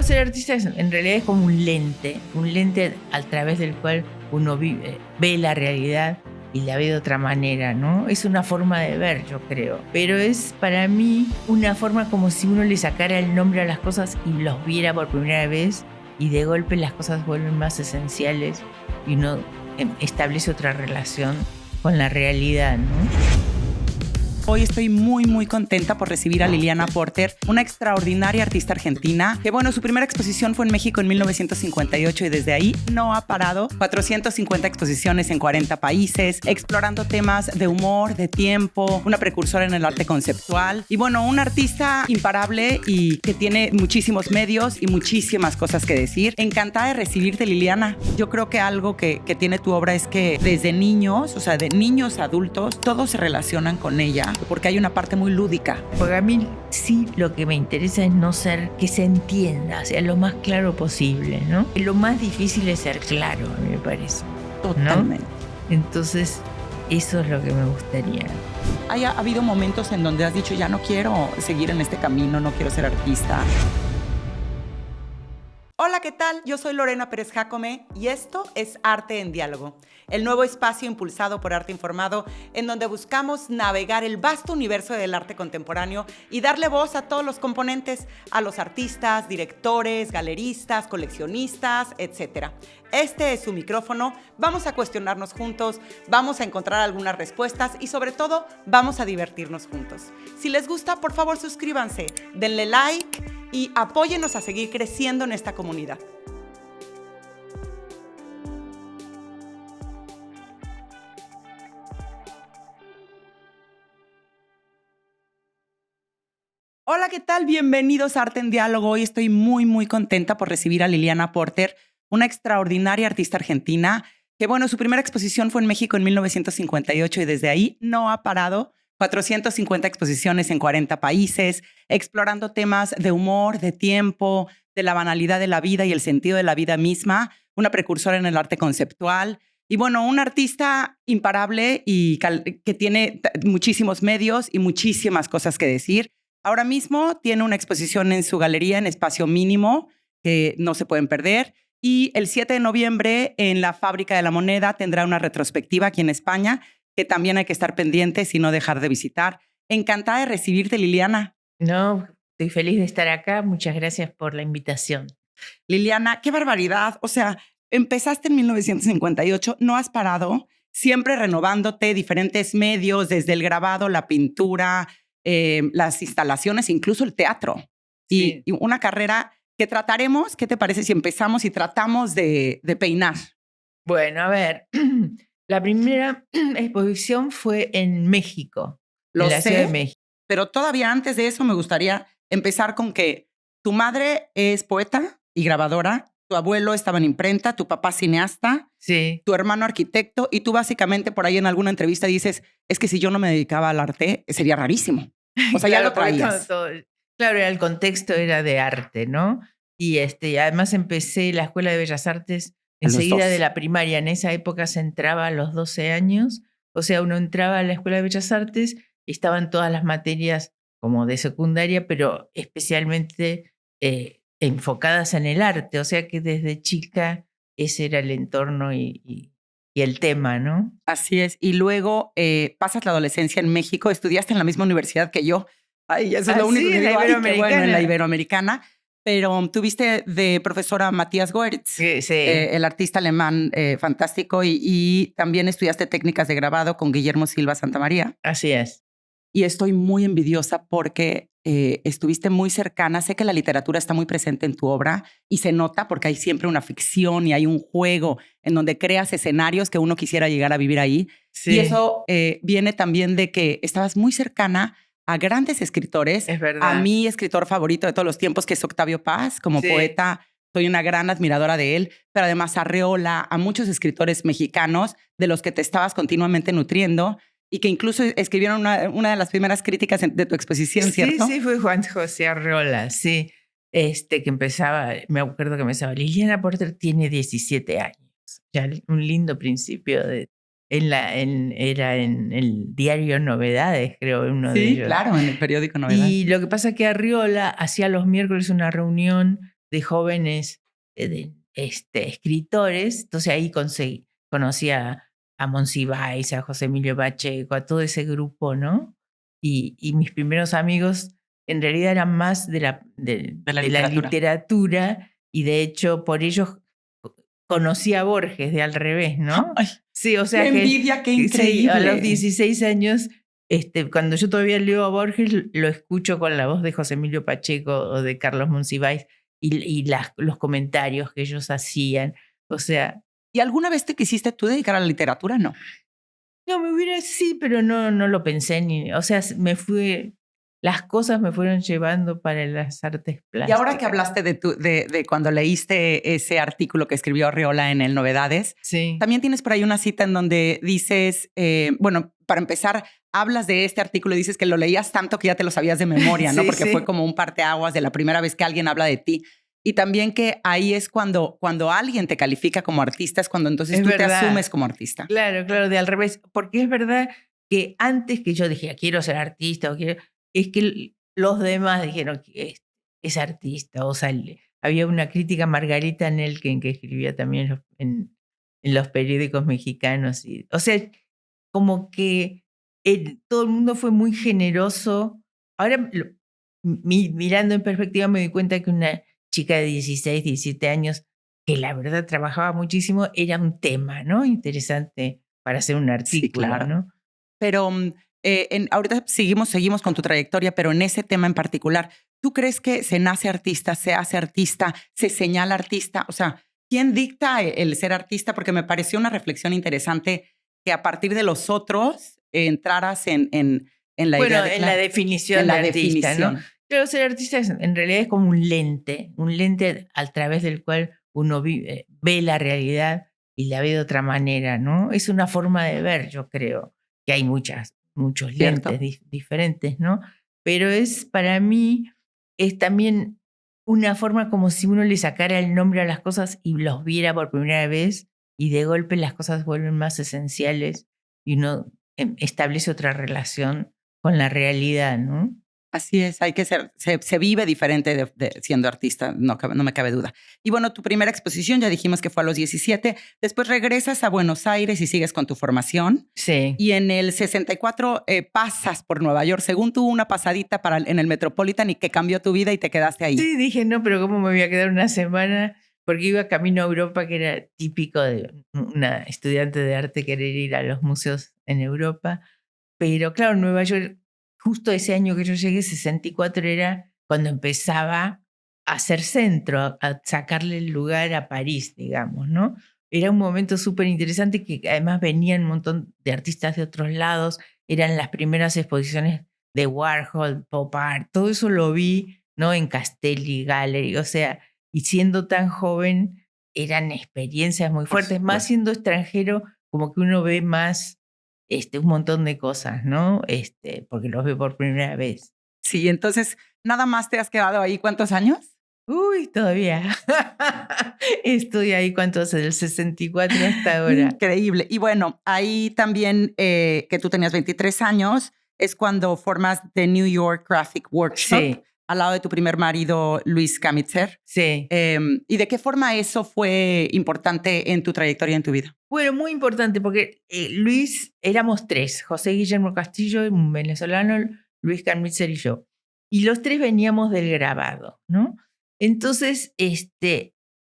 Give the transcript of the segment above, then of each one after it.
Ser artista en realidad es como un lente a través del cual uno ve la realidad y la ve de otra manera, ¿no? Es una forma de ver, yo creo. Pero es para mí una forma como si uno le sacara el nombre a las cosas y los viera por primera vez y de golpe las cosas vuelven más esenciales y uno establece otra relación con la realidad, ¿no? Hoy estoy muy contenta por recibir a Liliana Porter, una extraordinaria artista argentina que, bueno, su primera exposición fue en México en 1958 y desde ahí no ha parado. 450 exposiciones en 40 países, explorando temas de humor, de tiempo, una precursora en el arte conceptual y, bueno, una artista imparable y que tiene muchísimos medios y muchísimas cosas que decir. Encantada de recibirte, Liliana. Yo creo que algo que tiene tu obra es que desde niños, o sea, de niños a adultos, todos se relacionan con ella, porque hay una parte muy lúdica. Porque a mí sí lo que me interesa es no ser, que se entienda, o sea, lo más claro posible, ¿no? Lo más difícil es ser claro, a mí me parece. Totalmente. ¿No? Entonces, eso es lo que me gustaría. ¿Ha habido momentos en donde has dicho, ya no quiero seguir en este camino, no quiero ser artista? Hola, ¿qué tal? Yo soy Lorena Pérez Jácome y esto es Arte en Diálogo, el nuevo espacio impulsado por Arte Informado, en donde buscamos navegar el vasto universo del arte contemporáneo y darle voz a todos los componentes, a los artistas, directores, galeristas, coleccionistas, etc. Este es su micrófono, vamos a cuestionarnos juntos, vamos a encontrar algunas respuestas y sobre todo vamos a divertirnos juntos. Si les gusta, por favor suscríbanse, denle like y apóyennos a seguir creciendo en esta comunidad. Hola, ¿qué tal? Bienvenidos a Arte en Diálogo. Hoy estoy muy contenta por recibir a Liliana Porter, una extraordinaria artista argentina que, bueno, su primera exposición fue en México en 1958 y desde ahí no ha parado. 450 exposiciones en 40 países, explorando temas de humor, de tiempo, de la banalidad de la vida y el sentido de la vida misma, una precursora en el arte conceptual y, bueno, un artista imparable y que tiene muchísimos medios y muchísimas cosas que decir. Ahora mismo tiene una exposición en su galería en Espacio Mínimo que no se pueden perder. Y el 7 de noviembre en la Fábrica de la Moneda tendrá una retrospectiva aquí en España que también hay que estar pendientes y no dejar de visitar. Encantada de recibirte, Liliana. No, estoy feliz de estar acá. Muchas gracias por la invitación. Liliana, qué barbaridad. O sea, empezaste en 1958, no has parado, siempre renovándote, diferentes medios, desde el grabado, la pintura, las instalaciones, incluso el teatro. Sí. Y una carrera que trataremos, ¿qué te parece si empezamos y tratamos de peinar? Bueno, a ver, la primera exposición fue en México, en la Ciudad de México. Pero todavía antes de eso me gustaría empezar con que tu madre es poeta y grabadora, tu abuelo estaba en imprenta, tu papá cineasta, sí, tu hermano arquitecto y tú básicamente por ahí en alguna entrevista dices, es que si yo no me dedicaba al arte sería rarísimo. O sea, claro, ya lo traías. Claro, el contexto era de arte, ¿no? Y además empecé la Escuela de Bellas Artes enseguida de la primaria. En esa época se entraba a los 12 años. O sea, uno entraba a la Escuela de Bellas Artes y estaban todas las materias como de secundaria, pero especialmente enfocadas en el arte. O sea que desde chica ese era el entorno y el tema, ¿no? Así es. Y luego pasas la adolescencia en México, estudiaste en la misma universidad que yo. Ay, eso es lo único que digo. Bueno, en la Iberoamericana. Pero tuviste de profesora Matías Goeritz, sí. El artista alemán fantástico, y también estudiaste técnicas de grabado con Guillermo Silva Santamaría. Así es. Y estoy muy envidiosa porque estuviste muy cercana. Sé que la literatura está muy presente en tu obra y se nota porque hay siempre una ficción y hay un juego en donde creas escenarios que uno quisiera llegar a vivir ahí. Sí. Y eso viene también de que estabas muy cercana a grandes escritores. Es verdad. A mi escritor favorito de todos los tiempos, que es Octavio Paz, como poeta. Soy una gran admiradora de él, pero además a Arreola, a muchos escritores mexicanos de los que te estabas continuamente nutriendo y que incluso escribieron una de las primeras críticas de tu exposición, ¿cierto? Sí, fue Juan José Arreola, sí. Que empezaba, me acuerdo que empezaba, Liliana Porter tiene 17 años. Ya un lindo principio era en el diario Novedades, creo, uno de ellos. Sí, claro, en el periódico Novedades. Y lo que pasa es que Arreola hacía los miércoles una reunión de jóvenes escritores. Entonces ahí conocí a Monsiváis, a José Emilio Pacheco, a todo ese grupo, ¿no? Y mis primeros amigos en realidad eran más de la literatura, y de hecho por ellos conocí a Borges de al revés, ¿no? Ay, sí, o sea qué envidia, qué increíble. Sí, a los 16 años, cuando yo todavía leo a Borges, lo escucho con la voz de José Emilio Pacheco o de Carlos Monsiváis y los comentarios que ellos hacían. O sea. ¿Y alguna vez te quisiste tú dedicar a la literatura? No. No, sí, pero no lo pensé ni. O sea, las cosas me fueron llevando para las artes plásticas. Y ahora que hablaste de cuando leíste ese artículo que escribió Arriola en el Novedades, sí. También tienes por ahí una cita en donde dices, bueno, para empezar, hablas de este artículo y dices que lo leías tanto que ya te lo sabías de memoria, ¿no? Sí, porque fue como un parteaguas de la primera vez que alguien habla de ti. Y también que ahí es cuando alguien te califica como artista, es cuando entonces tú te asumes como artista. Claro, de al revés. Porque es verdad que antes que yo dijera, quiero ser artista, es que los demás dijeron que es artista. O sea, había una crítica, Margarita Nelken, que escribía también en los periódicos mexicanos. O sea, como que todo el mundo fue muy generoso. Ahora, mirando en perspectiva, me di cuenta que una chica de 16, 17 años, que la verdad trabajaba muchísimo, era un tema, ¿no? Interesante para hacer un artículo, sí, claro. ¿no? Pero ahorita seguimos con tu trayectoria, pero en ese tema en particular, ¿tú crees que se nace artista, se hace artista, se señala artista? O sea, ¿quién dicta el ser artista? Porque me pareció una reflexión interesante que a partir de los otros entraras en la idea de... En la definición de artista, ¿no? Pero ser artista en realidad es como un lente a través del cual uno ve la realidad y la ve de otra manera, ¿no? Es una forma de ver, yo creo, que hay muchos lentes diferentes, ¿no? Pero para mí, es también una forma como si uno le sacara el nombre a las cosas y los viera por primera vez, y de golpe las cosas vuelven más esenciales y uno establece otra relación con la realidad, ¿no? Así es, hay que se vive diferente siendo artista, no me cabe duda. Y bueno, tu primera exposición ya dijimos que fue a los 17, después regresas a Buenos Aires y sigues con tu formación. Sí. Y en el 64 pasas por Nueva York, según tú una pasadita en el Metropolitan y que cambió tu vida y te quedaste ahí. Sí, dije, no, pero ¿cómo me voy a quedar una semana? Porque iba camino a Europa, que era típico de una estudiante de arte querer ir a los museos en Europa. Pero claro, Nueva York, justo ese año que yo llegué, 64, era cuando empezaba a ser centro, a sacarle el lugar a París, digamos, ¿no? Era un momento súper interesante, que además venían un montón de artistas de otros lados, eran las primeras exposiciones de Warhol, Pop Art, todo eso lo vi, ¿no? En Castelli Gallery, o sea, y siendo tan joven, eran experiencias muy fuertes, más siendo extranjero, como que uno ve más un montón de cosas, ¿no? Porque los ve por primera vez. Sí, entonces, ¿nada más te has quedado ahí cuántos años? Uy, todavía. Estoy ahí, ¿cuántos? Del 64 hasta ahora. Increíble. Y bueno, ahí también, que tú tenías 23 años, es cuando formas The New York Graphic Workshop. Sí. Al lado de tu primer marido, Luis Kamitzer. Sí. ¿Y de qué forma eso fue importante en tu trayectoria, en tu vida? Bueno, muy importante, porque Luis, éramos tres: José Guillermo Castillo, un venezolano, Luis Kamitzer y yo. Y los tres veníamos del grabado, ¿no? Entonces,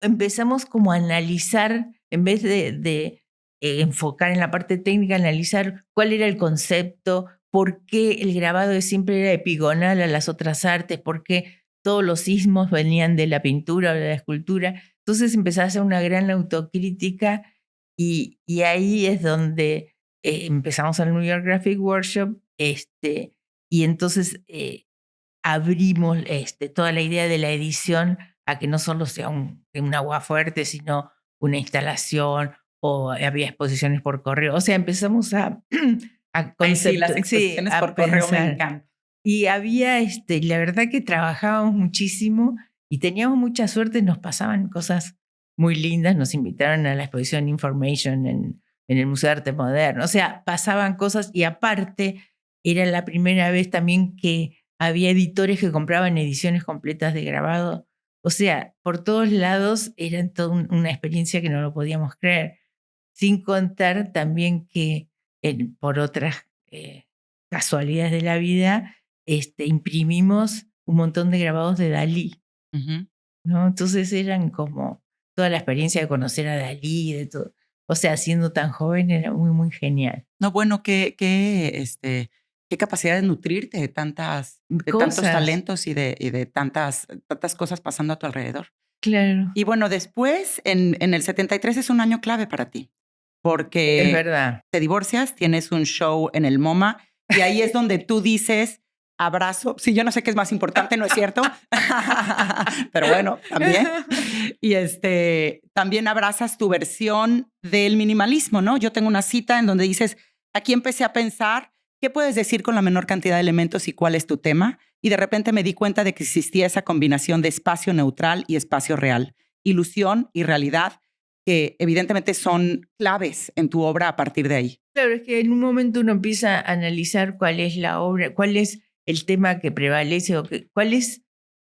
empezamos como a analizar, en vez de enfocar en la parte técnica, analizar cuál era el concepto, por qué el grabado siempre era epigonal a las otras artes, por qué todos los ismos venían de la pintura o de la escultura. Entonces empecé a hacer una gran autocrítica, y ahí es donde empezamos el New York Graphic Workshop, y entonces abrimos toda la idea de la edición a que no solo sea un agua fuerte, sino una instalación, o había exposiciones por correo. O sea, empezamos a sí, las exposiciones por correo me encantan. Y había, la verdad que trabajábamos muchísimo y teníamos mucha suerte, nos pasaban cosas muy lindas. Nos invitaron a la exposición Information en el Museo de Arte Moderno. O sea, pasaban cosas, y aparte era la primera vez también que había editores que compraban ediciones completas de grabado, O sea, por todos lados era toda una experiencia que no lo podíamos creer. Sin contar también que por otras casualidades de la vida, imprimimos un montón de grabados de Dalí, Ujú. ¿no? Entonces eran como toda la experiencia de conocer a Dalí, de todo. O sea, siendo tan joven era muy, muy genial. No, bueno, qué capacidad de nutrirte de tantos Cosas, talentos y de tantas cosas pasando a tu alrededor. claro, Y bueno, después, en el 73 es un año clave para ti, es porque verdad. te divorcias, tienes un show en el MoMA y ahí es donde tú dices: "Abrazo". Sí, yo no sé qué es más importante, ¿no es cierto? Pero bueno, también. Y, también abrazas tu versión del minimalismo, ¿no? Yo tengo una cita en donde dices: "Aquí empecé a pensar, ¿qué puedes decir con la menor cantidad de elementos y cuál es tu tema?". Y de repente me di cuenta de que existía esa combinación de espacio neutral y espacio real, ilusión y realidad, que evidentemente son claves en tu obra a partir de ahí. Claro, es que en un momento uno empieza a analizar cuál es la obra, cuál es el tema que prevalece o qué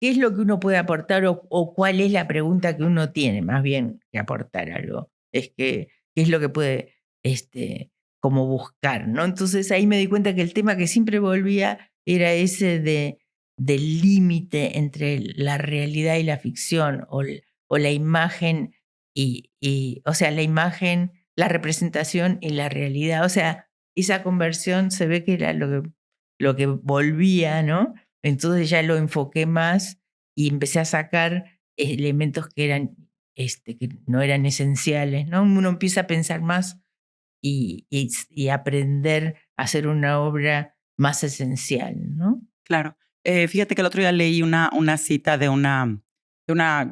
es lo que uno puede aportar o cuál es la pregunta que uno tiene, más bien que aportar algo. Es que, qué es lo que puede como buscar, ¿no? Entonces ahí me di cuenta que el tema que siempre volvía era ese del límite entre la realidad y la ficción o la imagen o sea, la imagen, la representación y la realidad. O sea, esa conversión se ve que era lo que volvía, ¿no? Entonces ya lo enfoqué más y empecé a sacar elementos que que no eran esenciales, ¿no? Uno empieza a pensar más y aprender a hacer una obra más esencial, ¿no? Claro. Fíjate que el otro día leí una cita de una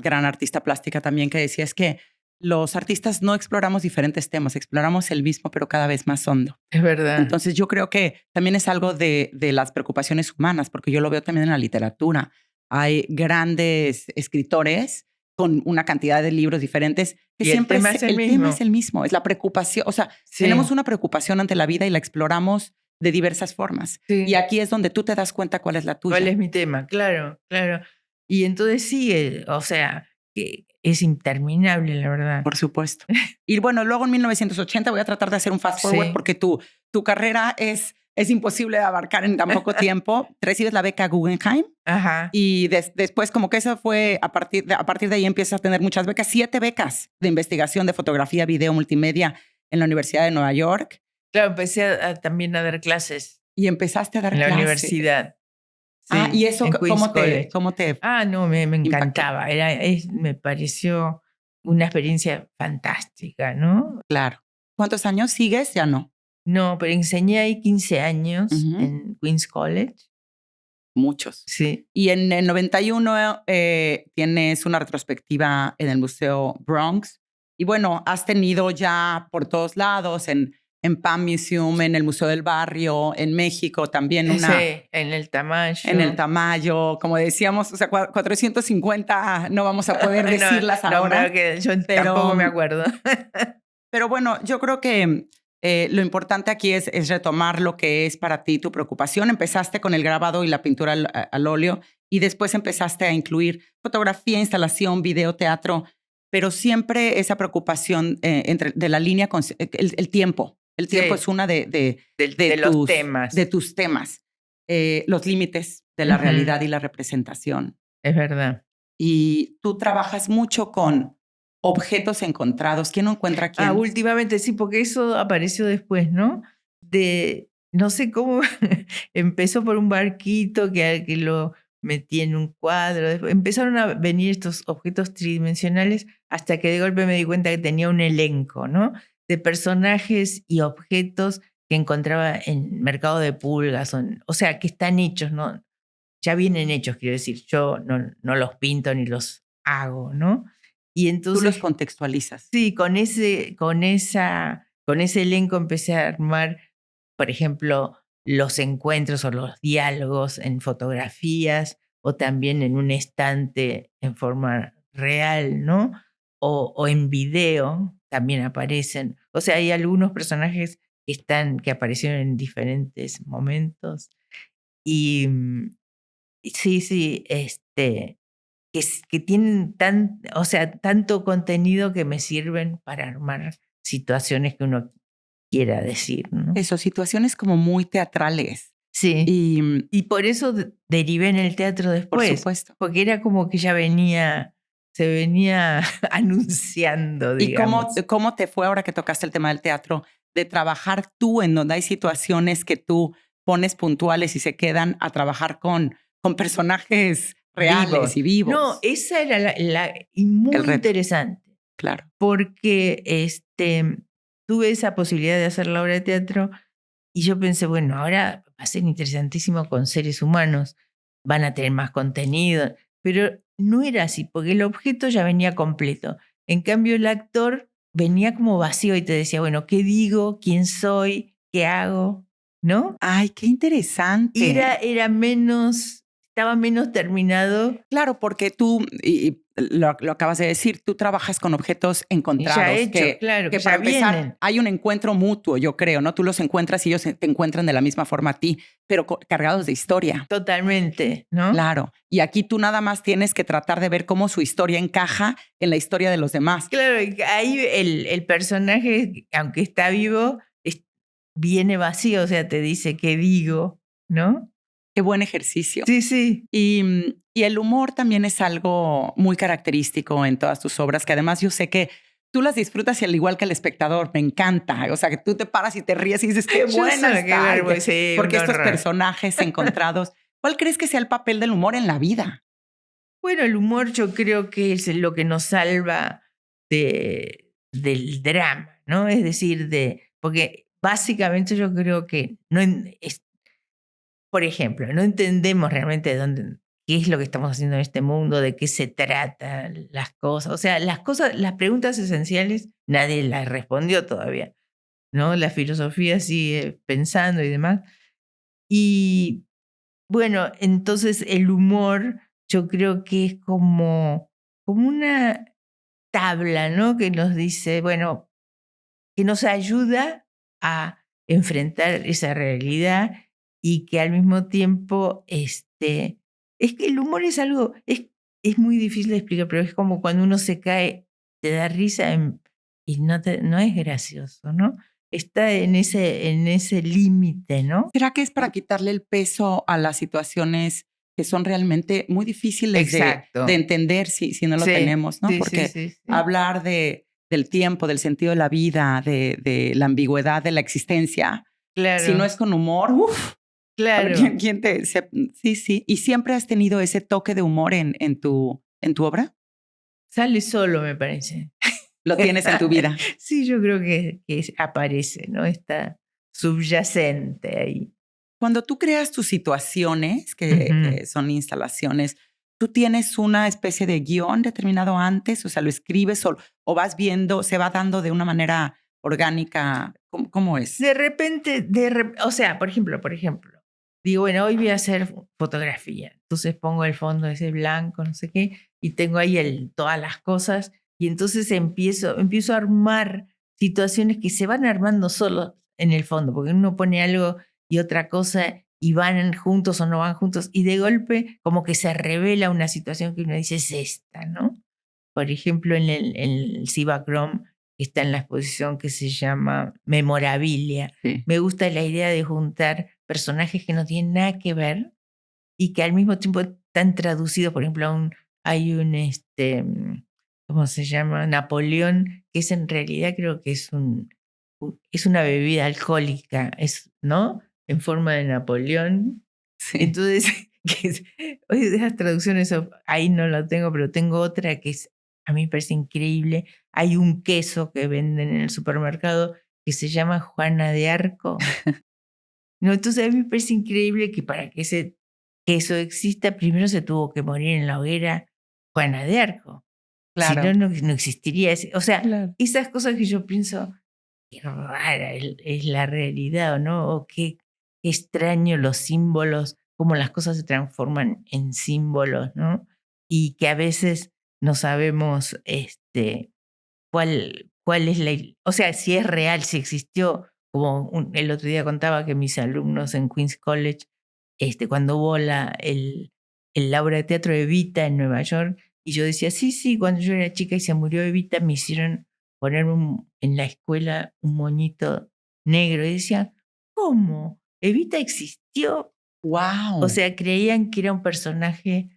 gran artista plástica también que decía es que los artistas no exploramos diferentes temas, exploramos el mismo, pero cada vez más hondo. Es verdad. Entonces yo creo que también es algo de las preocupaciones humanas, porque yo lo veo también en la literatura. Hay grandes escritores con una cantidad de libros diferentes que Y el siempre tema es el el tema es mismo. el mismo, es la preocupación. O sea, tenemos Sí, una preocupación ante la vida y la exploramos de diversas formas. Y sí. aquí es donde tú te das cuenta cuál es la ¿Cuál tuya. es mi tema? Claro, claro. Y entonces sí, o sea, que es interminable, la verdad. Por supuesto. Y bueno, luego en 1980 voy a tratar de hacer un fast forward Sí. porque tu carrera es imposible de abarcar en tan poco tiempo. Recibes la beca Guggenheim Ajá. y después como que eso fue a partir de ahí empiezas a tener muchas becas, 7 becas de investigación de fotografía, video, multimedia en la Universidad de Nueva York Claro, empecé también a dar clases y empezaste a en dar la clases. universidad. Y Sí, eso, en Queens College. cómo te Ah, no, me impactó? encantaba. Me pareció una experiencia fantástica, ¿no? Claro. ¿Cuántos años sigues? Ya no. No, pero enseñé ahí 15 años Ujú. en Queens College. Muchos. Sí, Y en el 91 tienes una retrospectiva en el Museo Bronx. Y bueno, has tenido ya por todos lados, en Pan Museum, en el Museo del Barrio, en México también sí, una en el en el Tamayo. Tamayo, como decíamos, o sea, 450 no vamos a poder No, decirlas no, ahora, pero que yo pero tampoco me acuerdo. pero bueno, yo creo que lo importante aquí es retomar lo que es para ti tu preocupación. Empezaste con el grabado y la pintura al óleo y después empezaste a incluir fotografía, instalación, video, teatro, pero siempre esa preocupación de la línea con el tiempo. El tiempo es Sí, una de los temas. de tus temas, los límites de la Ujú, realidad y la representación. es verdad. Y tú trabajas mucho con objetos encontrados. ¿Quién no encuentra a Ah, quién? últimamente sí, porque eso apareció después, ¿no? No sé cómo, empezó por un barquito que lo metí en un cuadro. Después empezaron a venir estos objetos tridimensionales hasta que de golpe me di cuenta que tenía un elenco, ¿no? De personajes y objetos que encontraba en Mercado de Pulgas, o sea, que están hechos, ¿no? Ya vienen hechos, quiero decir, yo no los pinto ni los hago, ¿no? Y Tú los entonces contextualizas. sí, con ese elenco empecé a armar, por ejemplo, los encuentros o los diálogos en fotografías o también en un estante en forma real, ¿no? O en video también aparecen. O sea, hay algunos personajes que aparecieron en diferentes momentos. Y sí, sí, que tienen o sea, tanto contenido que me sirven para armar situaciones que uno quiera decir, ¿no? Eso, situaciones como muy teatrales. Sí. Y Y por eso derivé en el teatro por después. supuesto. Porque era como que ya se venía anunciando, ¿Y digamos. cómo te fue ahora que tocaste el tema del teatro, de trabajar tú en donde hay situaciones que tú pones puntuales y se quedan a trabajar con personajes reales Vivos. y vivos? No, esa era y muy El reto. interesante. Claro. Porque tuve esa posibilidad de hacer la obra de teatro y yo pensé, bueno, ahora va a ser interesantísimo con seres humanos, van a tener más contenido, pero no era así, porque el objeto ya venía completo. En cambio, el actor venía como vacío y te decía, bueno, ¿qué digo? ¿Quién soy? ¿Qué hago? ¿No? Ay, qué interesante. Era menos, estaba menos terminado. Claro, porque tú, y lo acabas de decir, tú trabajas con objetos Ya encontrados hecho, claro, que para ya empezar vienen. hay un encuentro mutuo, yo creo, ¿no? Tú los encuentras y ellos te encuentran de la misma forma a ti, pero cargados de historia. Totalmente, ¿no? Claro. Y aquí tú nada más tienes que tratar de ver cómo su historia encaja en la historia de los demás. Claro, y ahí el personaje, aunque está vivo, viene vacío, o sea, te dice qué digo, ¿no? Qué buen ejercicio. Sí, sí. Y el humor también es algo muy característico en todas tus obras, que además yo sé que tú las disfrutas y al igual que el espectador, me encanta. O sea, que tú te paras y te ríes y dices, qué buena está. Sí, porque un estos horror. personajes encontrados, ¿cuál crees que sea el papel del humor en la vida? Bueno, el humor yo creo que es lo que nos salva del drama, ¿no? Es decir, porque básicamente yo creo que por ejemplo, no entendemos realmente qué es lo que estamos haciendo en este mundo, de qué se trata, las cosas. O sea, las preguntas esenciales, nadie las respondió todavía, ¿no? La filosofía sigue pensando y demás. Y bueno, entonces el humor yo creo que es como una tabla, ¿no? Que nos dice, bueno, que nos ayuda a enfrentar esa realidad y que al mismo tiempo, es que el humor es algo, es muy difícil de explicar, pero es como cuando uno se cae, te da risa y no es gracioso, ¿no? Está en ese límite, ¿no? ¿Será que es para quitarle el peso a las situaciones que son realmente muy difíciles de Exacto. entender si no lo Sí, tenemos, ¿no? sí, Porque sí. hablar del tiempo, del sentido de la vida, de la ambigüedad de la existencia, si no Claro, es con humor, uf, a ver claro. sí, sí. ¿Y siempre has tenido ese toque de humor en tu obra? Sale solo, me parece. ¿Lo tienes en tu vida? Sí, yo creo que aparece, ¿no? Está subyacente ahí. Cuando tú creas tus situaciones, Ujú. que son instalaciones, ¿tú tienes una especie de guión determinado antes? O sea, ¿lo escribes o vas viendo, se va dando de una manera orgánica? ¿Cómo es? De repente, o sea, por ejemplo, digo, bueno, hoy voy a hacer fotografía. Entonces pongo el fondo ese blanco, no sé qué, y tengo ahí todas las cosas, y entonces empiezo a armar situaciones que se van armando solo en el fondo, porque uno pone algo y otra cosa y van juntos o no van juntos, y de golpe como que se revela una situación que uno dice es esta, ¿no? Por ejemplo, en el Cibacrom está en la exposición que se llama Memorabilia. Sí. Me gusta la idea de juntar personajes que no tienen nada que ver y que al mismo tiempo están traducidos. Por ejemplo, hay un, ¿cómo se llama? Napoleón, que es en realidad creo que es una bebida alcohólica, ¿no? En forma de Napoleón. Sí. Entonces, hoy de esas traducciones ahí no lo tengo, pero tengo otra que a mí me parece increíble. Hay un queso que venden en el supermercado que se llama Juana de Arco. No, entonces a mí me parece increíble que para que ese queso exista, primero se tuvo que morir en la hoguera Juana de Arco. Si Claro. no, no existiría ese. O sea, Claro. esas cosas que yo pienso, qué rara es la realidad, ¿no? O qué extraño los símbolos, cómo las cosas se transforman en símbolos, ¿no? Y que a veces no sabemos cuál es o sea, si es real, si existió, como el otro día contaba que mis alumnos en Queens College, cuando hubo la obra de teatro Evita en Nueva York. Y yo decía, sí, cuando yo era chica y se murió Evita, me hicieron poner en la escuela un moñito negro. Y decía, ¿cómo? ¿Evita existió? ¡Wow! O sea, creían que era un personaje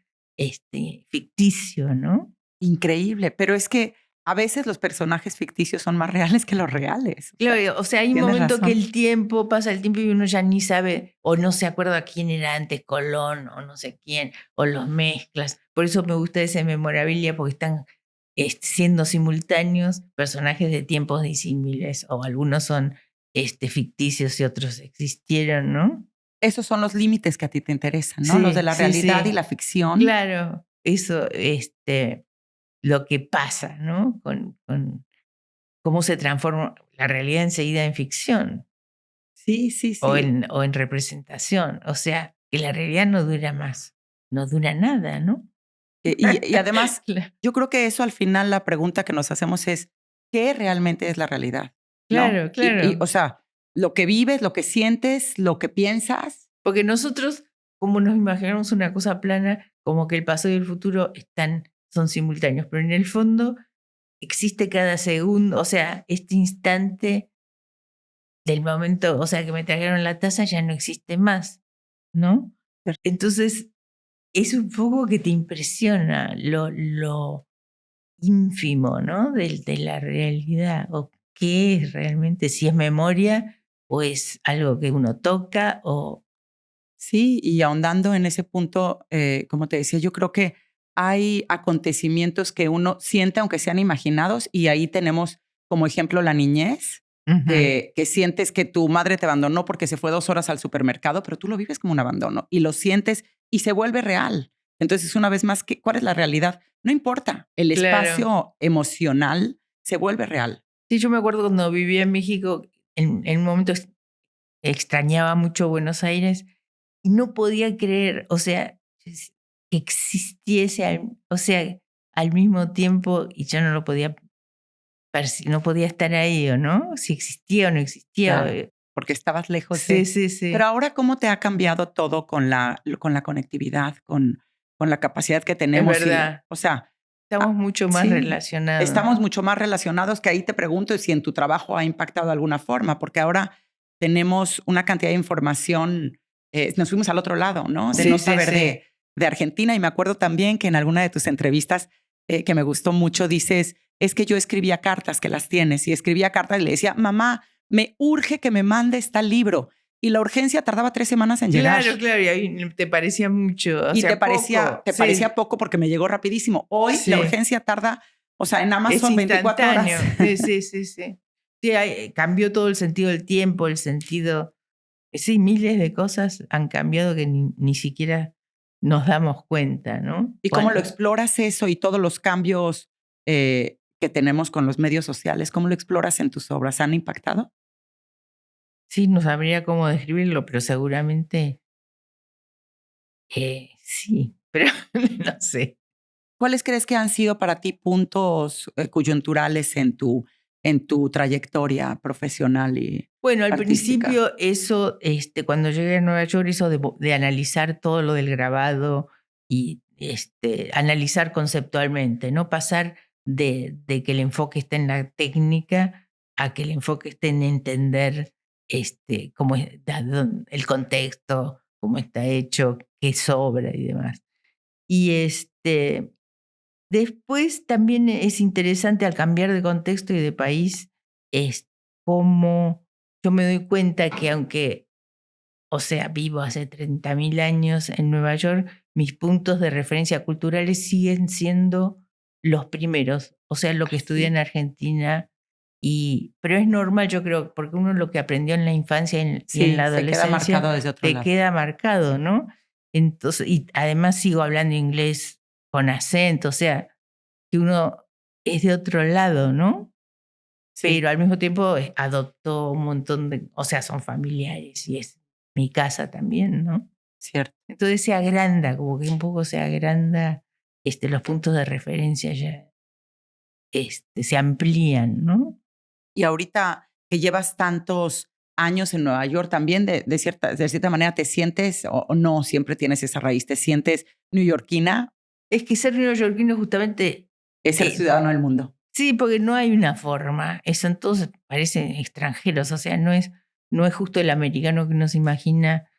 ficticio, ¿no? Increíble, pero es que a veces los personajes ficticios son más reales que los reales. Claro, o sea, hay un tienes momento que razón. pasa el tiempo y uno ya ni sabe o no se acuerda quién era antes Colón o no sé quién, o los mezclas. Por eso me gusta ese memorabilia porque están siendo simultáneos personajes de tiempos disímiles o algunos son ficticios y otros existieron, ¿no? Esos son los límites que a ti te interesan, ¿no? Los de Sí, la sí, realidad y sí. la ficción. Claro, eso, lo que pasa, ¿no? Con cómo se transforma la realidad enseguida en ficción Sí, sí, sí. o en representación. O sea, que la realidad no dura más, no dura nada, ¿no? Y además, Cla- yo creo que eso al final la pregunta que nos hacemos es, ¿qué realmente es la realidad? ¿No? Claro, claro. O sea, lo que vives, lo que sientes, lo que piensas. Porque nosotros, como nos imaginamos una cosa plana, como que el pasado y el futuro son simultáneos, pero en el fondo existe cada segundo, o sea, este instante del momento, o sea, que me trajeron la taza ya no existe más, ¿no? Entonces, es un poco que te impresiona lo ínfimo, ¿no? De la realidad, o qué es realmente, si es memoria o es algo que uno toca o... Sí, y ahondando en ese punto, como te decía, yo creo que hay acontecimientos que uno siente, aunque sean imaginados, y ahí tenemos como ejemplo la niñez, Ujú. que sientes que tu madre te abandonó porque se fue 2 horas al supermercado, pero tú lo vives como un abandono y lo sientes y se vuelve real. Entonces, una vez más, ¿cuál es la realidad? No importa, el Claro. espacio emocional se vuelve real. Sí, yo me acuerdo cuando vivía en México, en un momento extrañaba mucho Buenos Aires y no podía creer, o sea, que existiese, o sea, al mismo tiempo y yo no lo podía, no podía estar ahí o no, si existía o no existía. Claro, porque estabas lejos Sí, de. sí, Pero sí, ahora, ¿cómo te ha cambiado todo con la conectividad, con la capacidad que es tenemos? verdad. O sea, Estamos mucho más sí, relacionados. estamos mucho más relacionados, que ahí te pregunto si en tu trabajo ha impactado de alguna forma, porque ahora tenemos una cantidad de información. Nos fuimos al otro lado, ¿no? De no Sí, sí, saber sí. de Argentina. Y me acuerdo también que en alguna de tus entrevistas, que me gustó mucho, dices, es que yo escribía cartas, que las tienes, y escribía cartas y le decía, mamá, me urge que me mandes tal libro. Y la urgencia tardaba 3 semanas en llegar. Claro, claro, y ahí te parecía mucho, o Y te sea, parecía, poco. te Sí, parecía poco porque me llegó rapidísimo. Hoy la sí. urgencia tarda, o sea, en Es Amazon 24 horas. instantáneo. Sí, sí, sí, sí. Sí, cambió todo el sentido del tiempo, el sentido. Sí, miles de cosas han cambiado que ni siquiera nos damos cuenta, ¿no? ¿Y cómo lo exploras eso y todos los cambios que tenemos con los medios sociales? ¿Cómo lo exploras en tus obras? ¿Han impactado? Sí, no sabría cómo describirlo, pero seguramente sí, pero no sé. ¿Cuáles crees que han sido para ti puntos coyunturales en tu trayectoria profesional y Bueno, al artística? principio eso, cuando llegué a Nueva York, eso de analizar todo lo del grabado y analizar conceptualmente, ¿no? Pasar de que el enfoque esté en la técnica a que el enfoque esté en entender cómo es, el contexto, cómo está hecho, qué sobra y demás. Y después también es interesante al cambiar de contexto y de país, es cómo yo me doy cuenta que aunque, o sea, vivo hace 30.000 años en Nueva York, mis puntos de referencia culturales siguen siendo los primeros, o sea, lo que estudié en Sí, Argentina. Pero es normal, yo creo, porque uno lo que aprendió en la infancia y en la sí, se queda marcado adolescencia desde otro te lado. queda marcado, ¿no? Entonces, y además sigo hablando inglés con acento, o sea, que uno es de otro lado, ¿no? Sí, Pero al mismo tiempo adoptó un montón de, o sea, son familiares y es mi casa también, ¿no? cierto. Entonces se agranda, como que un poco se agranda, los puntos de referencia ya se amplían, ¿no? Y ahorita que llevas tantos años en Nueva York, también de cierta manera te sientes, o no siempre tienes esa raíz, te sientes neoyorquina. Es que ser neoyorquino justamente Es ser ciudadano del mundo. Sí, porque no hay una forma. Son todos parecen extranjeros. O sea, no es justo el americano que uno se imagina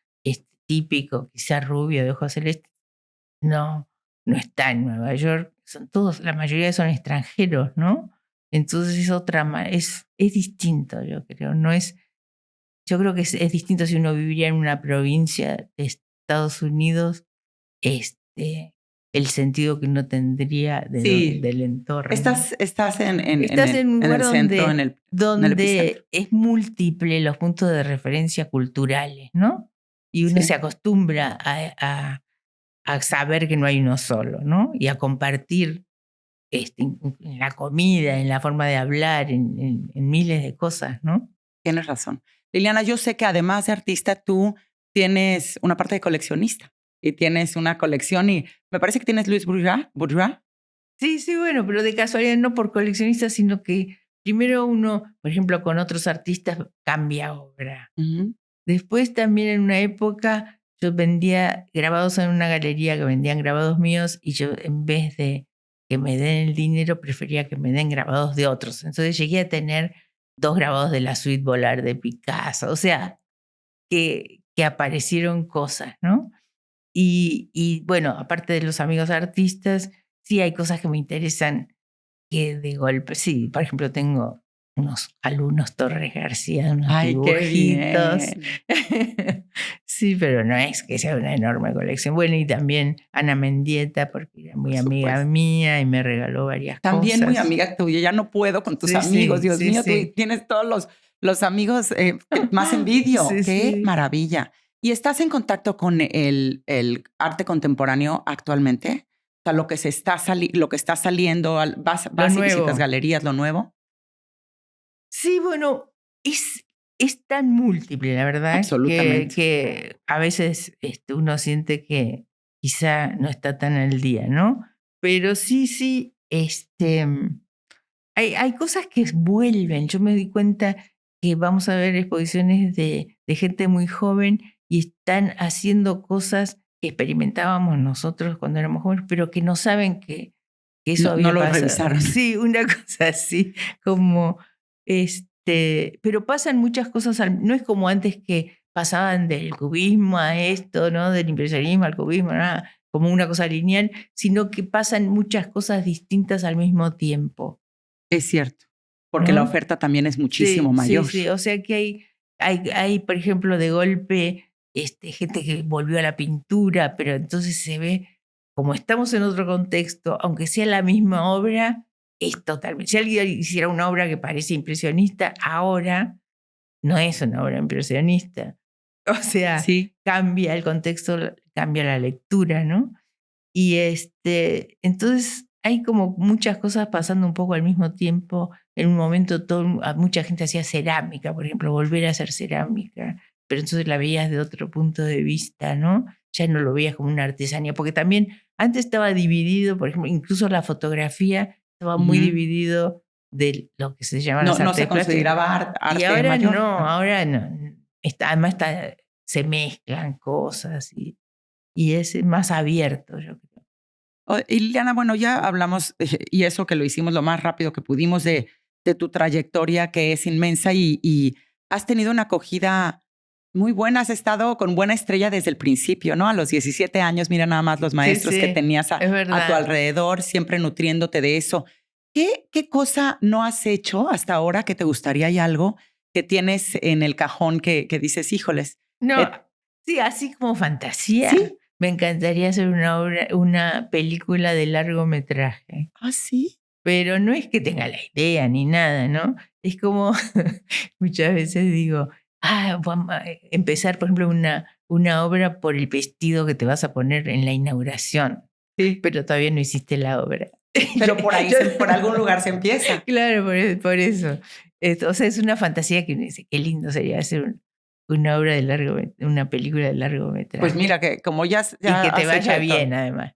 típico, quizá rubio, de ojos celestes. No está en Nueva York. Son todos, la mayoría son extranjeros, ¿no? Entonces es distinto, yo creo. Yo creo que es distinto si uno viviría en una provincia de Estados Unidos, el sentido que uno tendría del entorno. Estás en un lugar el centro, donde es múltiple los puntos de referencia culturales, ¿no? Y uno se acostumbra a saber que no hay uno solo, ¿no? Y a compartir en la comida, en la forma de hablar, en miles de cosas, ¿no? Tienes razón. Liliana, yo sé que además de artista, tú tienes una parte de coleccionista y tienes una colección y me parece que tienes Louis Bourgeois. Sí, bueno, pero de casualidad no por coleccionista, sino que primero uno, por ejemplo, con otros artistas cambia obra. Uh-huh. Después también en una época yo vendía grabados en una galería que vendían grabados míos y yo en vez de que me den el dinero prefería que me den grabados de otros. Entonces llegué a tener 2 grabados de la Suite Bollard de Picasso. O sea, que aparecieron cosas, ¿no? Y bueno, aparte de los amigos artistas, sí hay cosas que me interesan que de golpe, sí, por ejemplo, tengo unos alumnos Torres García, unos dibujitos. Sí, pero no es que sea una enorme colección. Bueno, y también Ana Mendieta, porque era muy amiga mía y me regaló varias cosas. También muy amiga tuya, ya no puedo con tus amigos, Dios mío, tú tienes todos los amigos más envidio. ¡Qué maravilla! ¿Y estás en contacto con el arte contemporáneo actualmente? O sea, lo que está saliendo, vas y visitas galerías, lo nuevo. Sí, bueno, es tan múltiple, la verdad, que a veces uno siente que quizá no está tan al día, ¿no? Pero sí, hay cosas que vuelven. Yo me di cuenta que vamos a ver exposiciones de gente muy joven y están haciendo cosas que experimentábamos nosotros cuando éramos jóvenes, pero que no saben que eso había pasado. No lo revisaron. Sí, una cosa así, como pero pasan muchas cosas, no es como antes que pasaban del cubismo a esto, ¿no? Del impresionismo al cubismo, nada, como una cosa lineal, sino que pasan muchas cosas distintas al mismo tiempo. Es cierto, porque la oferta también es muchísimo mayor. Sí, o sea que hay, por ejemplo, de golpe gente que volvió a la pintura, pero entonces se ve, como estamos en otro contexto, aunque sea la misma obra, es totalmente. Si alguien hiciera una obra que parece impresionista, ahora no es una obra impresionista. O sea, cambia el contexto, cambia la lectura, ¿no? Y entonces hay como muchas cosas pasando un poco al mismo tiempo. En un momento mucha gente hacía cerámica, por ejemplo, volver a hacer cerámica, pero entonces la veías de otro punto de vista, ¿no? Ya no lo veías como una artesanía, porque también antes estaba dividido, por ejemplo, incluso la fotografía estaba muy dividido de lo que se llama las artes plásticas. No se consideraba arte. Y ahora mayor. Ahora no. Además se mezclan cosas y es más abierto, yo creo. Y Liliana, bueno, ya hablamos, y eso que lo hicimos lo más rápido que pudimos de tu trayectoria, que es inmensa, y has tenido una acogida muy buena. Has estado con buena estrella desde el principio, ¿no? A los 17 años, mira nada más los maestros que tenías a tu alrededor, siempre nutriéndote de eso. ¿Qué cosa no has hecho hasta ahora que te gustaría? ¿Hay algo que tienes en el cajón que dices, híjoles? No, sí, así como fantasía. ¿Sí? Me encantaría hacer una película de largometraje. ¿Ah, sí? Pero no es que tenga la idea ni nada, ¿no? Es como muchas veces digo, vamos a empezar, por ejemplo, una obra por el vestido que te vas a poner en la inauguración. Sí. Pero todavía no hiciste la obra. Pero por ahí, por algún lugar se empieza. Claro, por eso. O sea, es una fantasía que uno dice, qué lindo sería hacer una película de largometraje. Pues mira, que como ya y que te vaya bien, además.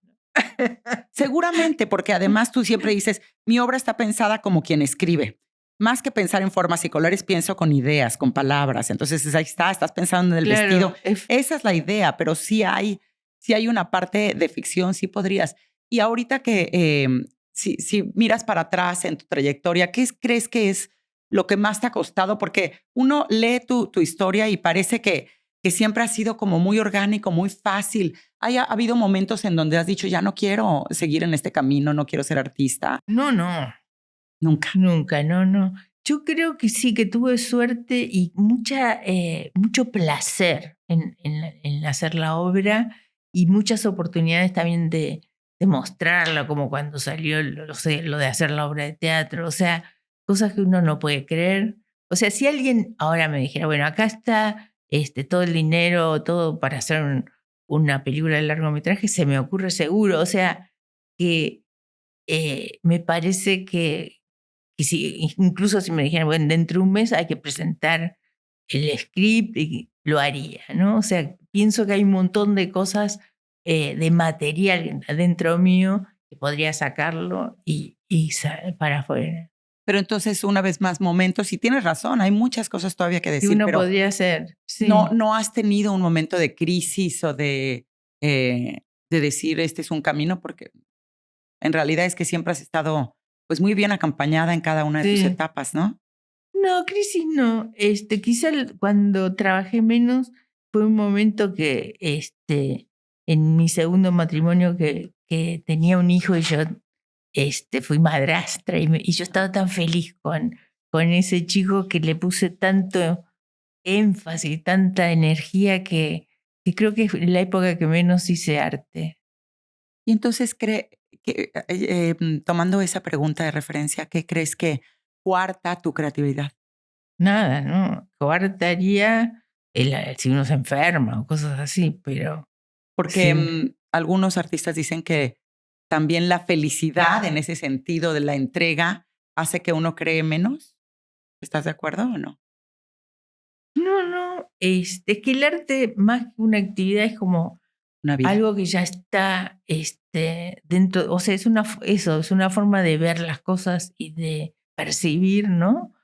Seguramente, porque además tú siempre dices, mi obra está pensada como quien escribe. más que pensar en formas y colores, pienso con ideas, con palabras. Entonces ahí estás pensando en el vestido. Esa es la idea, pero sí hay una parte de ficción, sí podrías. Y ahorita que si miras para atrás en tu trayectoria, ¿qué crees que es lo que más te ha costado? Porque uno lee tu historia y parece que siempre ha sido como muy orgánico, muy fácil. ¿Ha habido momentos en donde has dicho, ya no quiero seguir en este camino, no quiero ser artista? No. Nunca. Nunca, no. Yo creo que sí, que tuve suerte y mucho placer en hacer la obra y muchas oportunidades también de mostrarla, como cuando salió lo de hacer la obra de teatro. O sea, cosas que uno no puede creer. O sea, si alguien ahora me dijera, bueno, acá está todo el dinero, todo para hacer una película de largometraje, se me ocurre seguro. O sea, que me parece que incluso si me dijeran, bueno, dentro de un mes hay que presentar el script, y lo haría, ¿no? O sea, pienso que hay un montón de cosas, de material dentro mío que podría sacarlo y para afuera. Pero entonces, una vez más, momentos, y tienes razón, hay muchas cosas todavía que decir. Que uno pero podría hacer, sí. No has tenido un momento de crisis o de decir, este es un camino, porque en realidad es que siempre has estado pues muy bien acompañada en cada una de tus etapas, ¿no? No, crisis no. Quizá cuando trabajé menos fue un momento que en mi segundo matrimonio que tenía un hijo y yo fui madrastra y yo estaba tan feliz con ese chico que le puse tanto énfasis, tanta energía que creo que es la época que menos hice arte. Y entonces, tomando esa pregunta de referencia, ¿qué crees que cuarta tu creatividad? Nada, ¿no? Coartaría si uno se enferma o cosas así, pero... Porque algunos artistas dicen que también la felicidad en ese sentido de la entrega hace que uno cree menos. ¿Estás de acuerdo o no? No. Es que el arte, más que una actividad, es como Una vida. algo que ya está dentro. O sea, es una forma de ver las cosas y de percibir, ¿no?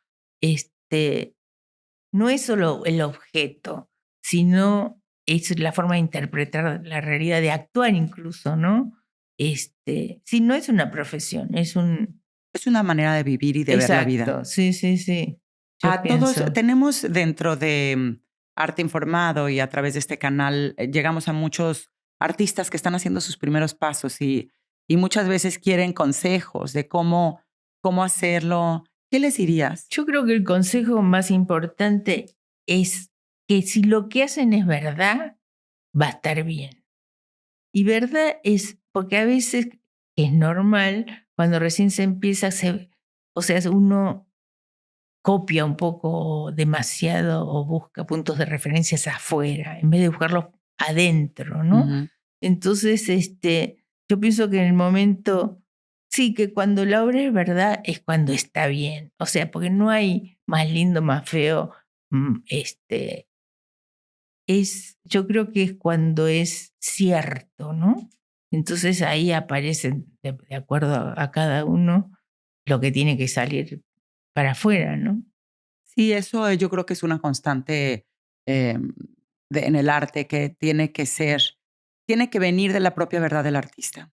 No es solo el objeto, sino es la forma de interpretar la realidad, de actuar incluso, ¿no? Sí, no es una profesión, es una manera de vivir y de ver la vida. Exacto, sí. A todos tenemos dentro de Arte Informado y a través de este canal llegamos a muchos artistas que están haciendo sus primeros pasos y muchas veces quieren consejos de cómo hacerlo. ¿Qué les dirías? Yo creo que el consejo más importante es que si lo que hacen es verdad, va a estar bien. Y verdad es, porque a veces es normal, cuando recién se empieza, o sea, uno copia un poco demasiado o busca puntos de referencias afuera, en vez de buscarlos adentro, ¿no? Entonces, yo pienso que en el momento, sí, que cuando la obra es verdad es cuando está bien. O sea, porque no hay más lindo, más feo. Yo creo que es cuando es cierto, ¿no? Entonces ahí aparece, de acuerdo a cada uno, lo que tiene que salir para afuera, ¿no? Sí, eso yo creo que es una constante en el arte que tiene que venir de la propia verdad del artista,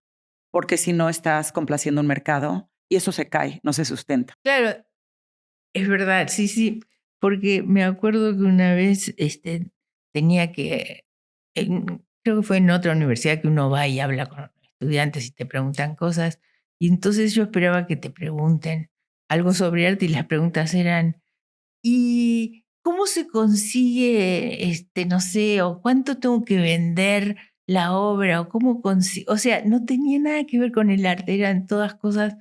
porque si no estás complaciendo un mercado y eso se cae, no se sustenta. Claro, es verdad, sí, porque me acuerdo que una vez tenía que, creo que fue en otra universidad que uno va y habla con estudiantes y te preguntan cosas, y entonces yo esperaba que te pregunten algo sobre arte y las preguntas eran, ¿y cómo se consigue, no sé, o cuánto tengo que vender la obra, o cómo consigo? O sea, no tenía nada que ver con el arte, eran todas cosas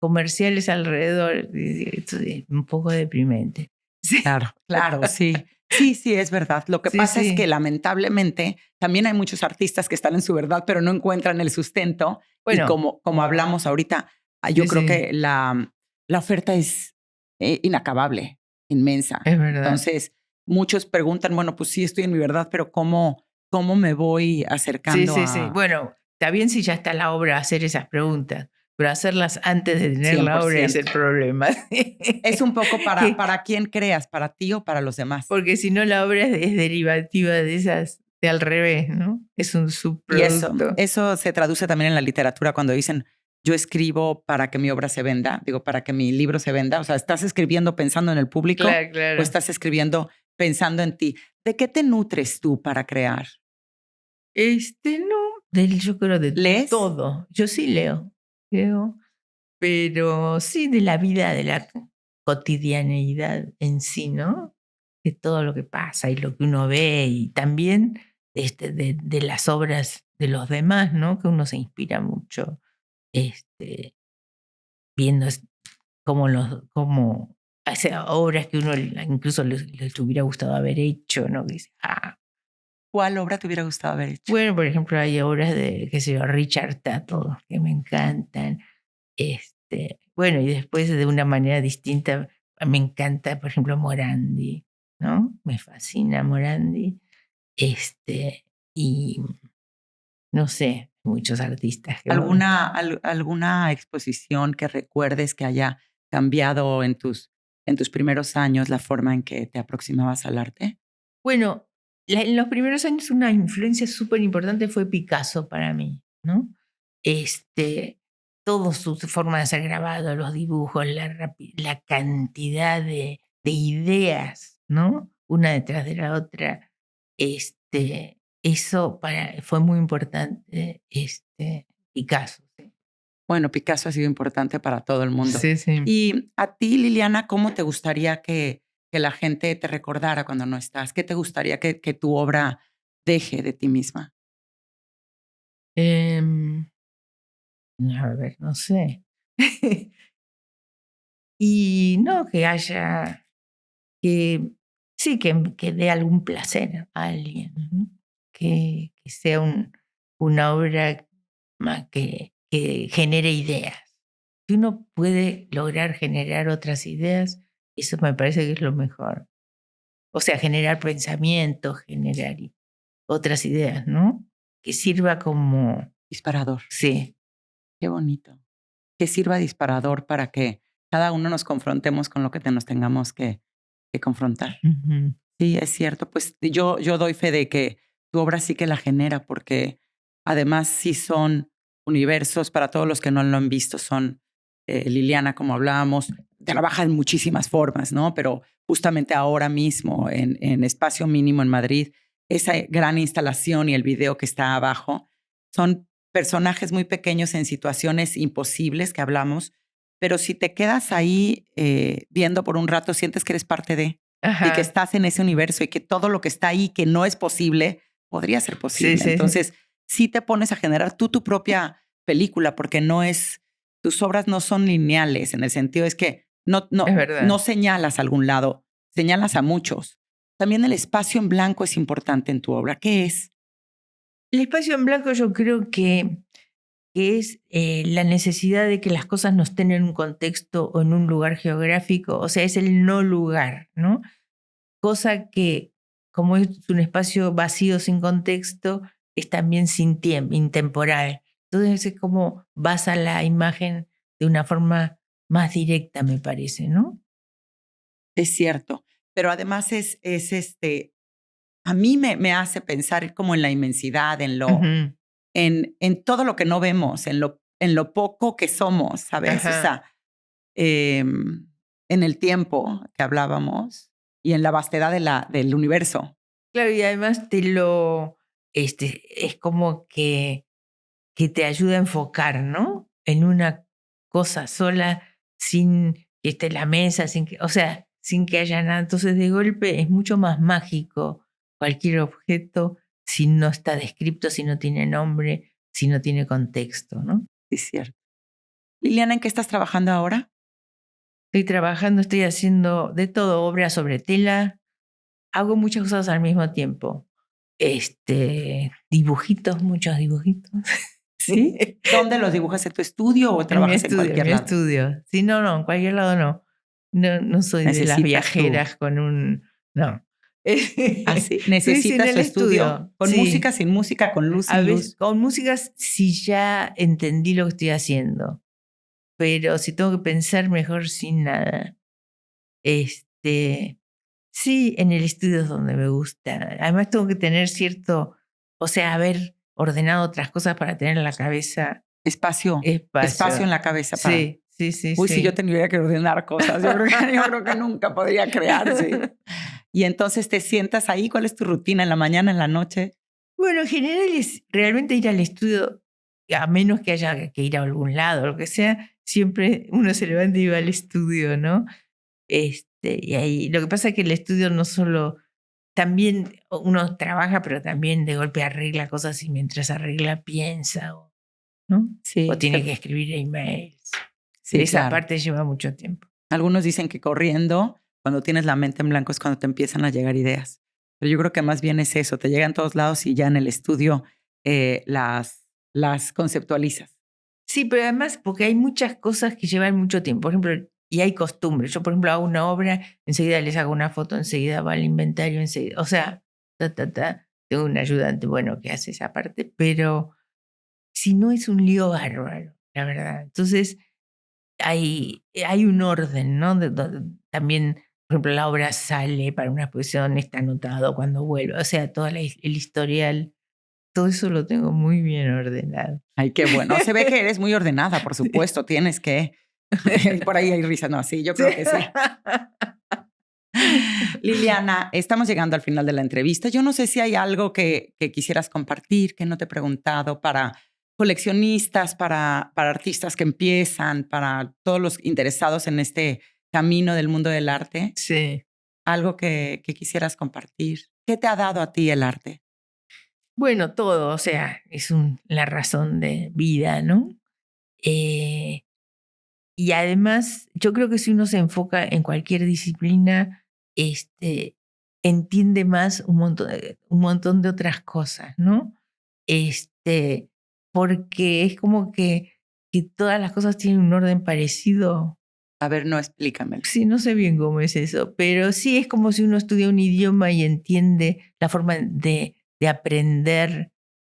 comerciales alrededor. Esto es un poco deprimente. Sí. Claro, sí. Sí, es verdad. Lo que pasa es que lamentablemente también hay muchos artistas que están en su verdad, pero no encuentran el sustento. Bueno, y como hablamos ahorita, yo creo que la oferta es inacabable, inmensa. Es verdad. Entonces, muchos preguntan, bueno, pues sí, estoy en mi verdad, pero ¿cómo me voy acercando Sí. Bueno, está bien si ya está la obra a hacer esas preguntas, pero hacerlas antes de tener la obra es el problema. Es un poco para quién creas, para ti o para los demás. Porque si no, la obra es derivativa de esas, de al revés, ¿no? Es un subproducto. Y eso se traduce también en la literatura cuando dicen, yo escribo para que mi obra se venda, para que mi libro se venda. O sea, ¿estás escribiendo pensando en el público claro. o estás escribiendo pensando en ti? ¿De qué te nutres tú para crear? No, yo creo de ¿Lees? todo. Yo sí leo, pero sí de la vida, de la cotidianeidad en sí, ¿no? De todo lo que pasa y lo que uno ve y también de las obras de los demás, ¿no? Que uno se inspira mucho viendo como hace obras que uno incluso les hubiera gustado haber hecho, ¿no? Que dice, ¿cuál obra te hubiera gustado haber hecho? Bueno, por ejemplo, hay obras de, qué sé yo, Richard Tato, que me encantan. Bueno, y después de una manera distinta, me encanta, por ejemplo, Morandi, ¿no? Me fascina Morandi. Y no sé, muchos artistas. ¿Alguna exposición que recuerdes que haya cambiado en tus primeros años la forma en que te aproximabas al arte? Bueno, en los primeros años una influencia súper importante fue Picasso para mí, ¿no? Toda su forma de hacer grabado, los dibujos, la cantidad de ideas, ¿no? Una detrás de la otra. Eso fue muy importante, Picasso. ¿Sí? Bueno, Picasso ha sido importante para todo el mundo. Sí, sí. Y a ti, Liliana, ¿cómo te gustaría que la gente te recordara cuando no estás? ¿Qué te gustaría que tu obra deje de ti misma? A ver, no sé. Y no, que haya, sí, que dé algún placer a alguien, ¿no? Que sea una obra que genere ideas. Si uno puede lograr generar otras ideas, eso me parece que es lo mejor. O sea, generar pensamientos, generar otras ideas, ¿no? Que sirva como disparador. Sí. Qué bonito. Que sirva disparador para que cada uno nos confrontemos con lo que nos tengamos que confrontar. Uh-huh. Sí, es cierto. Pues yo doy fe de que tu obra sí que la genera, porque además sí son universos, para todos los que no lo han visto, son Liliana, como hablábamos, trabaja en muchísimas formas, ¿no? Pero justamente ahora mismo en Espacio Mínimo en Madrid, esa gran instalación y el video que está abajo son personajes muy pequeños en situaciones imposibles que hablamos, pero si te quedas ahí viendo por un rato, sientes que eres parte de, Ajá. y que estás en ese universo y que todo lo que está ahí que no es posible, podría ser posible. Sí, sí. Entonces, sí te pones a generar tu propia película, porque tus obras no son lineales, en el sentido es que no señalas a algún lado, señalas a muchos. También el espacio en blanco es importante en tu obra. ¿Qué es? El espacio en blanco yo creo que es la necesidad de que las cosas no estén en un contexto o en un lugar geográfico, o sea, es el no lugar, ¿no? Cosa que, como es un espacio vacío sin contexto, es también sin tiempo, intemporal. Entonces es como vas a la imagen de una forma más directa, me parece, ¿no? Es cierto, pero además a mí me hace pensar como en la inmensidad, en todo lo que no vemos, en lo poco que somos, ¿sabes? Ajá. O sea, en el tiempo que hablábamos y en la vastedad del universo. Claro, y además es como que te ayuda a enfocar, ¿no? En una cosa sola, sin que esté la mesa, sin que haya nada. Entonces, de golpe es mucho más mágico cualquier objeto si no está descrito, si no tiene nombre, si no tiene contexto, ¿no? Es cierto. Liliana, ¿en qué estás trabajando ahora? Estoy haciendo de todo, obras sobre tela. Hago muchas cosas al mismo tiempo. Dibujitos, muchos dibujitos. ¿Sí? ¿Dónde los dibujas? ¿En tu estudio o trabajas en cualquier lado? En mi estudio. Sí, no, en cualquier lado no. No soy de las viajeras con un... No. ¿Así? ¿Necesitas tu estudio? ¿Con música, sin música, con luz, sin luz? Con música si ya entendí lo que estoy haciendo. pero si tengo que pensar, mejor sin nada. Sí, en el estudio es donde me gusta. Además tengo que tener o sea, haber ordenado otras cosas para tener en la cabeza Espacio en la cabeza para... Sí, sí, sí, Uy, si yo sí. tendría que ordenar cosas, yo creo que nunca podría crear, sí. Y entonces te sientas ahí, ¿cuál es tu rutina en la mañana, en la noche? Bueno, en general es realmente ir al estudio, a menos que haya que ir a algún lado o lo que sea, siempre uno se levanta y va al estudio, ¿no? Y ahí, lo que pasa es que el estudio no solo, también uno trabaja, pero también de golpe arregla cosas y mientras arregla piensa, ¿no? O Sí, tiene que escribir emails. sí, Esa claro. parte lleva mucho tiempo. Algunos dicen que corriendo, cuando tienes la mente en blanco es cuando te empiezan a llegar ideas. Pero yo creo que más bien es eso, te llegan a todos lados y ya en el estudio las conceptualizas. Sí, pero además porque hay muchas cosas que llevan mucho tiempo. Por ejemplo, y hay costumbres. Yo, por ejemplo, hago una obra, enseguida les hago una foto, enseguida va al inventario, enseguida. O sea, tengo un ayudante, bueno, que hace esa parte, pero si no es un lío bárbaro, la verdad. Entonces, hay un orden, ¿no? También, por ejemplo, la obra sale para una exposición, está anotado cuando vuelve. O sea, todo el historial, todo eso lo tengo muy bien ordenado. Ay, qué bueno. Se ve que eres muy ordenada, por supuesto. Tienes que... Por ahí hay risa. No, sí, yo creo que sí. Liliana, estamos llegando al final de la entrevista. Yo no sé si hay algo que quisieras compartir, que no te he preguntado, para coleccionistas, para artistas que empiezan, para todos los interesados en este camino del mundo del arte. Sí. Algo que quisieras compartir. ¿Qué te ha dado a ti el arte? Bueno, todo, o sea, es la razón de vida, ¿no? Y además, yo creo que si uno se enfoca en cualquier disciplina, entiende más un montón de otras cosas, ¿no? Porque es como que todas las cosas tienen un orden parecido. A ver, no, explícamelo. Sí, no sé bien cómo es eso, pero sí es como si uno estudia un idioma y entiende la forma de aprender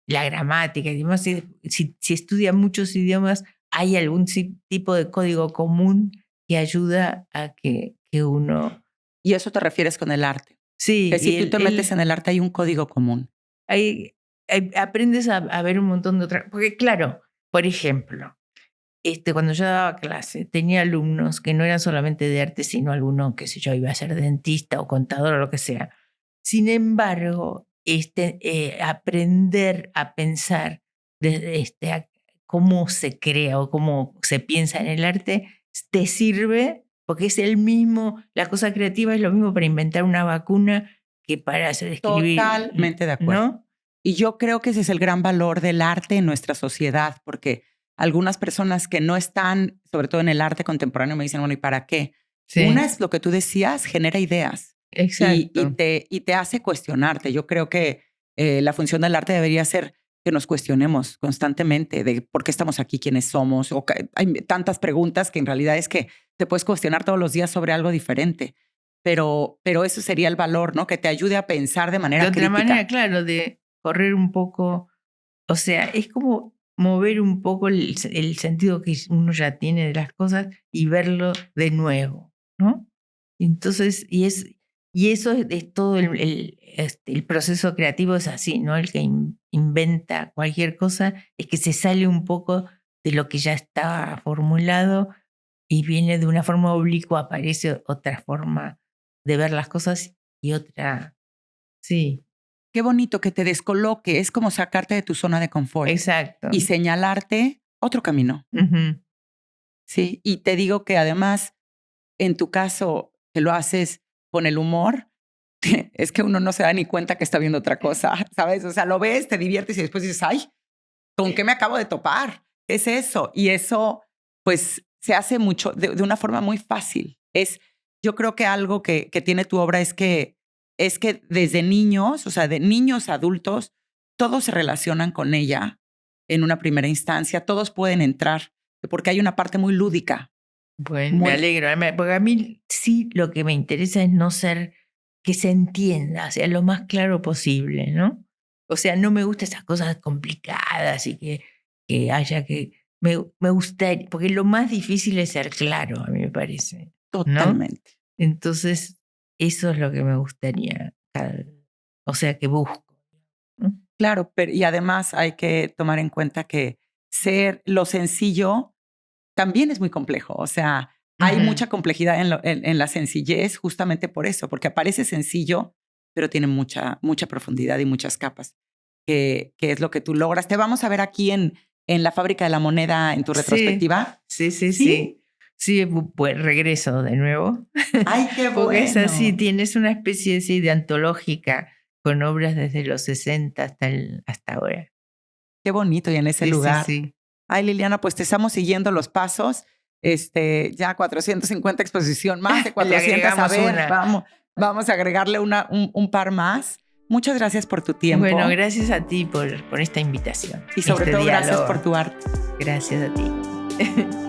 la gramática y demás. Si estudia muchos idiomas, hay algún tipo de código común que ayuda a que uno... Y eso te refieres con el arte. Sí, Que si tú te metes en el arte hay un código común. Aprendes a ver un montón de otras... Porque claro, por ejemplo, cuando yo daba clase, tenía alumnos que no eran solamente de arte, sino alguno, qué sé yo, iba a ser dentista o contador o lo que sea. Sin embargo, aprender a pensar desde cómo se crea o cómo se piensa en el arte te sirve porque es el mismo, la cosa creativa es lo mismo para inventar una vacuna que para hacer escribir. Totalmente de acuerdo. ¿No? Y yo creo que ese es el gran valor del arte en nuestra sociedad, porque algunas personas que no están, sobre todo en el arte contemporáneo, me dicen, bueno, ¿y para qué? Sí. Una es lo que tú decías, genera ideas. Exacto. Y te hace cuestionarte. Yo creo que la función del arte debería ser que nos cuestionemos constantemente de por qué estamos aquí, quiénes somos. Hay tantas preguntas que en realidad es que te puedes cuestionar todos los días sobre algo diferente. Pero eso sería el valor, ¿no? Que te ayude a pensar de manera crítica. De otra manera, claro, de correr un poco, o sea, es como mover un poco el sentido que uno ya tiene de las cosas y verlo de nuevo, ¿no? Entonces, y eso es todo el proceso creativo es así, ¿no? El que inventa cualquier cosa es que se sale un poco de lo que ya estaba formulado y viene de una forma oblicua, aparece otra forma de ver las cosas y otra, sí. Qué bonito que te descoloque, es como sacarte de tu zona de confort. Exacto. Y señalarte otro camino. Uh-huh. Sí, y te digo que además, en tu caso, que lo haces con el humor, es que uno no se da ni cuenta que está viendo otra cosa, ¿sabes? O sea, lo ves, te diviertes y después dices, ay, ¿con qué me acabo de topar? ¿Qué es eso? Y eso, pues, se hace mucho, de una forma muy fácil. Yo creo que algo que tiene tu obra es que desde niños, o sea, de niños a adultos, todos se relacionan con ella en una primera instancia, todos pueden entrar, porque hay una parte muy lúdica. Bueno, me alegro, porque a mí sí lo que me interesa es no ser, que se entienda, o sea, lo más claro posible, ¿no? O sea, no me gustan esas cosas complicadas y que haya que me gustaría, porque lo más difícil es ser claro, a mí me parece. Totalmente. ¿No? Entonces, eso es lo que me gustaría, o sea, que busco. ¿No? Claro, pero y además hay que tomar en cuenta que ser lo sencillo también es muy complejo. O sea, hay mucha complejidad en la sencillez justamente por eso, porque aparece sencillo, pero tiene mucha profundidad y muchas capas, que es lo que tú logras. Te vamos a ver aquí en la Fábrica de la Moneda en tu retrospectiva. Sí. Pues regreso de nuevo. ¡Ay, qué bueno! Porque es así, tienes una especie así de antológica con obras desde los 60 hasta ahora. Qué bonito, y en ese lugar. Sí. Ay, Liliana, pues te estamos siguiendo los pasos. Ya 450 exposición más de 400. A ver, vamos a agregarle un par más. Muchas gracias por tu tiempo. Bueno, gracias a ti por esta invitación. Y sobre todo, gracias por tu arte. Gracias a ti.